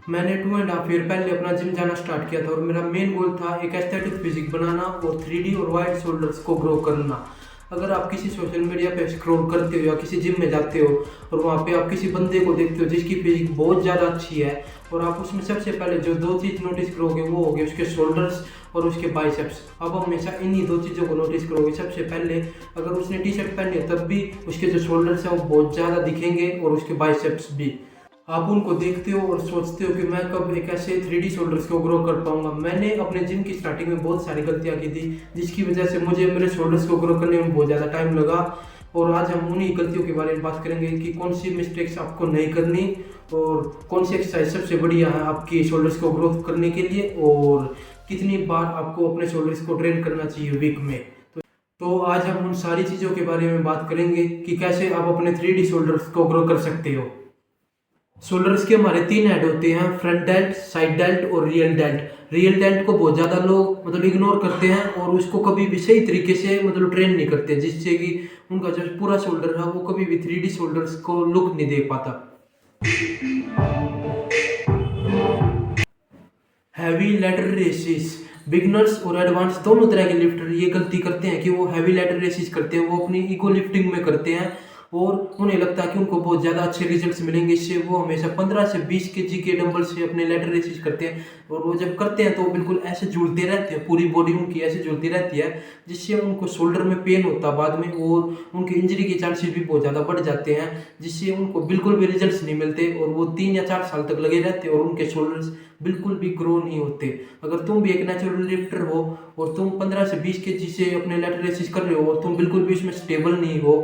मैंने 2.5 ईयर पहले अपना जिम जाना स्टार्ट किया था और मेरा मेन गोल था एक एस्थेटिक फिजिक बनाना और 3D और वाइड शोल्डर्स को ग्रो करना। अगर आप किसी सोशल मीडिया पे स्क्रॉल करते हो या किसी जिम में जाते हो और वहाँ पे आप किसी बंदे को देखते हो जिसकी फिजिक बहुत ज़्यादा अच्छी है और आप उसमें सबसे पहले जो दो चीज़ नोटिस करोगे वो होगी उसके शोल्डर्स और उसके बाइसेप्स। आप हमेशा इन्हीं दो चीज़ों को नोटिस करोगे। सबसे पहले अगर उसने टी शर्ट पहनी है तब भी उसके जो शोल्डर्स हैं वो बहुत ज़्यादा दिखेंगे और उसके बाइसेप्स भी। आप उनको देखते हो और सोचते हो कि मैं कब एक ऐसे 3D शोल्डर्स को ग्रो कर पाऊंगा। मैंने अपने जिम की स्टार्टिंग में बहुत सारी गलतियां की थी जिसकी वजह से मुझे मेरे शोल्डर्स को ग्रो करने में बहुत ज़्यादा टाइम लगा। और आज हम उन्हीं गलतियों के बारे में बात करेंगे कि कौन सी मिस्टेक्स आपको नहीं करनी और कौन सी एक्सरसाइज सबसे बढ़िया है आपकी शोल्डर्स को ग्रो करने के लिए और कितनी बार आपको अपने शोल्डर्स को ट्रेन करना चाहिए वीक में। तो आज हम उन सारी चीज़ों के बारे में बात करेंगे कि कैसे आप अपने 3D शोल्डर्स को ग्रो कर सकते हो। शोल्डर्स के हमारे 3 हेड होते हैं, फ्रंट डेल्ट, साइड डेल्ट और रियल डेल्ट। रियल डेल्ट को बहुत ज़्यादा लोग इग्नोर करते हैं और उसको कभी भी सही तरीके से ट्रेन नहीं करते, जिससे कि उनका जो पूरा शोल्डर है वो कभी भी 3D शोल्डर्स को लुक नहीं दे पाता। हैवी लैडर रेसिस, बिगनर्स और एडवांस दोनों तरह के लिफ्टर ये गलती करते हैं कि वो हैवी लैडर रेसिस करते हैं, वो अपनी ईगो लिफ्टिंग में करते हैं और उन्हें लगता है कि उनको बहुत ज़्यादा अच्छे रिजल्ट्स मिलेंगे। इससे वो हमेशा 15 से 20 केजी के डंबल से अपने लैडर रेसिस करते हैं और वो जब करते हैं तो वो बिल्कुल ऐसे झूलते रहते हैं, पूरी बॉडी उनकी ऐसे झूलती रहती है जिससे उनको शोल्डर में पेन होता है बाद में और उनके इंजरी के चांसेस भी बहुत ज़्यादा बढ़ जाते हैं, जिससे उनको बिल्कुल भी रिजल्ट्स नहीं मिलते और वो 3 या 4 साल तक लगे रहते हैं और उनके शोल्डर्स बिल्कुल भी ग्रो नहीं होते। अगर तुम भी एक नेचुरल लिफ्टर हो और तुम 15 से 20 केजी से अपने लैटरल रेसिस कर रहे हो और तुम बिल्कुल भी उसमें स्टेबल नहीं हो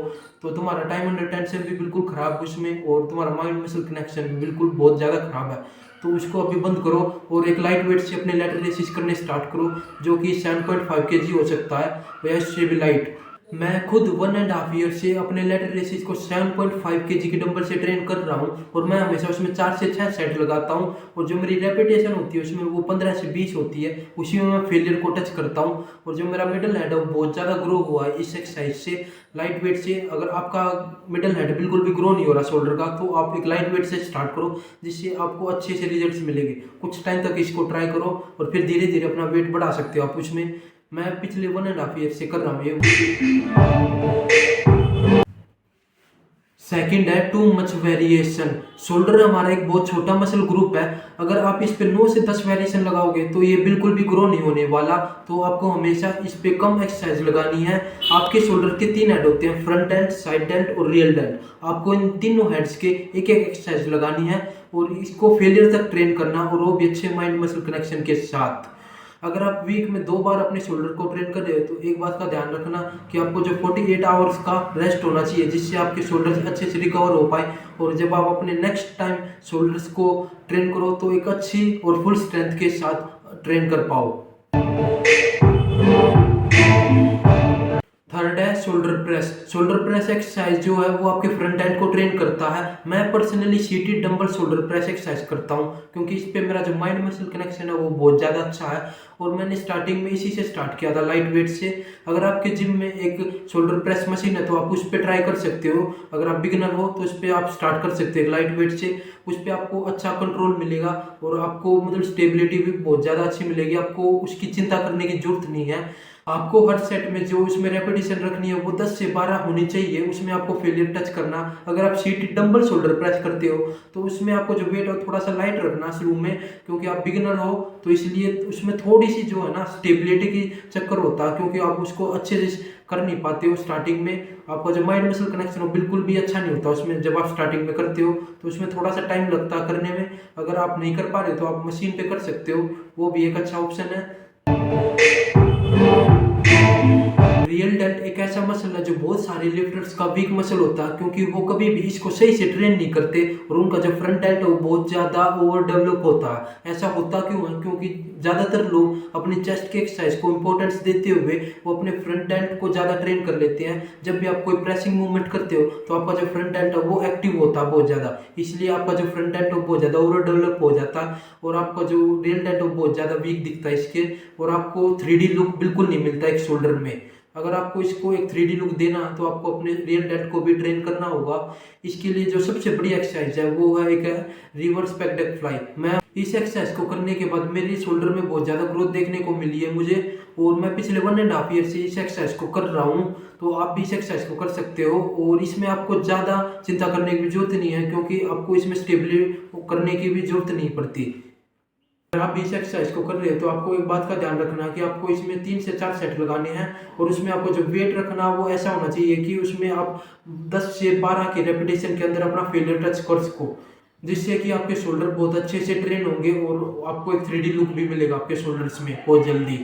तो तुम्हारा टाइम अंडर टेंशन भी बिल्कुल खराब उसमें और तुम्हारा माइंड मसल कनेक्शन भी बिल्कुल बहुत ज़्यादा खराब है। तो उसको अभी बंद करो और एक लाइट वेट से अपने लैटरल रेसिस करने स्टार्ट करो जो कि 7.5 केजी हो सकता है या इससे भी लाइट। मैं खुद 1.5 ईयर से अपने लैटरल रेसिस को 7.5 केजी के डंबल से ट्रेन कर रहा हूँ और मैं हमेशा उसमें 4 से 6 सेट लगाता हूँ और जो मेरी रेपिटेशन होती है उसमें वो 15 से 20 होती है, उसी में मैं फेलियर को टच करता हूँ। और जो मेरा मिडल हेड है वो बहुत ज़्यादा ग्रो हुआ है इस एक्सरसाइज से, लाइट वेट से। अगर आपका मिडल हेड बिल्कुल भी ग्रो नहीं हो रहा शोल्डर का तो आप एक लाइट वेट से स्टार्ट करो जिससे आपको अच्छे से रिजल्ट्स मिलेंगे। कुछ टाइम तक इसको ट्राई करो और फिर धीरे धीरे अपना वेट बढ़ा सकते हो आप उसमें। मैं पिछले 1.5 ईयर से कर रहा हूँ ये। सेकंड है टू मच वेरिएशन। शोल्डर हमारा एक बहुत छोटा मसल ग्रुप है, अगर आप इस पे 9 से 10 वेरिएशन लगाओगे तो ये बिल्कुल भी ग्रो नहीं होने वाला। तो आपको हमेशा इस पे कम एक्सरसाइज लगानी है। आपके शोल्डर के 3 हेड होते हैं, फ्रंट डेल्ट, साइड डेल्ट और रियल डेल्ट। आपको इन तीनों हेड्स के एक एक एक्सरसाइज लगानी है और इसको फेलियर तक ट्रेन करना और वो भी अच्छे माइंड मसल कनेक्शन के साथ। अगर आप वीक में 2 बार अपने शोल्डर को ट्रेन कर रहे हो तो एक बात का ध्यान रखना कि आपको जो 48 आवर्स का रेस्ट होना चाहिए जिससे आपके शोल्डर्स अच्छे से रिकवर हो पाए और जब आप अपने नेक्स्ट टाइम शोल्डर्स को ट्रेन करो तो एक अच्छी और फुल स्ट्रेंथ के साथ ट्रेन कर पाओ। थर्ड है shoulder press. Shoulder press exercise जो है वो आपके फ्रंट एंड को ट्रेन करता है। मैं personally seated dumbbell shoulder press exercise करता हूँ क्योंकि इस पे मेरा जो माइंड मसल कनेक्शन है वो बहुत ज़्यादा अच्छा है और मैंने स्टार्टिंग में इसी से स्टार्ट किया था, लाइट वेट से। अगर आपके जिम में एक शोल्डर प्रेस मशीन है तो आप उस पर ट्राई कर सकते हो। अगर आप बिगिनर हो तो उस पर आप स्टार्ट कर सकते हो लाइट वेट से। उस पर आपको अच्छा कंट्रोल मिलेगा और आपको स्टेबिलिटी भी बहुत ज़्यादा अच्छी मिलेगी, आपको उसकी चिंता करने की जरूरत नहीं है। आपको हर सेट में जो उसमें रेपिटेशन रखनी है वो 10 से 12 होनी चाहिए, उसमें आपको फेलियर टच करना। अगर आप सीटेड डंबल शोल्डर प्रेस करते हो तो उसमें आपको जो वेट है थोड़ा सा लाइट रखना शुरू में क्योंकि आप बिगिनर हो तो इसलिए उसमें थोड़ी सी जो है ना स्टेबिलिटी की चक्कर होता है क्योंकि आप उसको अच्छे से कर नहीं पाते हो स्टार्टिंग में। आपका जो माइंड मसल कनेक्शन हो बिल्कुल भी अच्छा नहीं होता उसमें जब आप स्टार्टिंग में करते हो तो उसमें थोड़ा सा टाइम लगता है करने में। अगर आप नहीं कर पा रहे तो आप मशीन पे कर सकते हो, वो भी एक अच्छा ऑप्शन है। रियल डेल्ट एक ऐसा मसल है जो बहुत सारे लिफ्टर्स का वीक मसल होता है क्योंकि वो कभी भी इसको सही से ट्रेन नहीं करते और उनका जो फ्रंट डेल्ट है वो बहुत ज़्यादा ओवर डेवलप होता है। ऐसा होता क्यों है? क्योंकि ज़्यादातर लोग अपने चेस्ट के एक्सरसाइज को इंपॉर्टेंस देते हुए वो अपने फ्रंट डेल्ट को ज़्यादा ट्रेन कर लेते हैं। जब भी आप कोई प्रेसिंग मूवमेंट करते हो तो आपका जो फ्रंट डेल्ट है वो एक्टिव होता है बहुत ज़्यादा, इसलिए आपका जो फ्रंट डेल्ट है वो बहुत ज़्यादा ओवर डेवलप हो जाता है और आपका जो रियल डेल्ट है वो बहुत ज़्यादा वीक दिखता है इसके और आपको 3D लुक बिल्कुल नहीं मिलता एक शोल्डर में। अगर आपको इसको एक 3D लुक देना तो आपको अपने रियल डेल्ट को भी ट्रेन करना होगा। इसके लिए जो सबसे बड़ी एक्सरसाइज है वो है एक रिवर्स बैक डेक फ्लाई। मैं इस एक्सरसाइज को करने के बाद मेरी शोल्डर में बहुत ज़्यादा ग्रोथ देखने को मिली है मुझे, और मैं पिछले 1.5 ईयर से इस एक्सरसाइज को कर रहा हूँ। तो आप भी इस एक्सरसाइज को कर सकते हो, और इसमें आपको ज़्यादा चिंता करने की भी जरूरत नहीं है, क्योंकि आपको इसमें स्टेबलिटी करने की भी जरूरत नहीं पड़ती। अगर आप इस एक्सरसाइज को कर रहे हैं तो आपको एक बात का ध्यान रखना कि आपको इसमें 3 से 4 सेट लगाने हैं, और उसमें आपको जो वेट रखना वो ऐसा होना चाहिए कि उसमें आप 10 से 12 के रेपिटेशन के अंदर अपना फेलियर टच कर सको, जिससे कि आपके शोल्डर बहुत अच्छे से ट्रेन होंगे और आपको एक 3D लुक भी मिलेगा आपके शोल्डर्स में बहुत जल्दी।